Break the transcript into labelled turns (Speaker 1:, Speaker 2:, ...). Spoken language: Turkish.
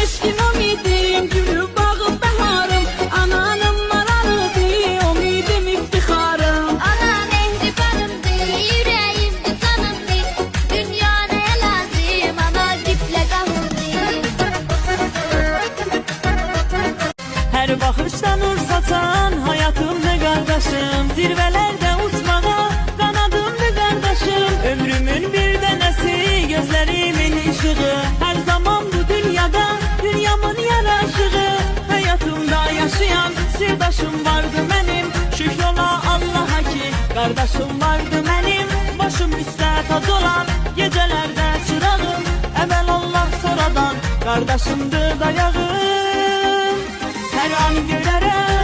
Speaker 1: eşkin ümidim, gülü bağı baharım. Ananım maralıdır, ümidim iftiharım.
Speaker 2: Ana mehribanımdır, yüreğimde canımdır. Dünya neye lazım, ana giple kanımdır.
Speaker 1: Her bakıştan nur saçan hayatımda kardeşim. Zirvelerde uçmağa kanadımdı kardeşim. Ömrümün bir denesi, gözlerimin ışığı. Her zaman bu dünyada dünyamın yaraşığı. Hayatımda yaşayan sırdaşım vardı benim. Şükrola Allah'a ki kardeşim vardı benim. Başım üstte tac olan gecelerde çırağım. Evvel Allah sonradan kardeşimdi dayağım. Her an görərəm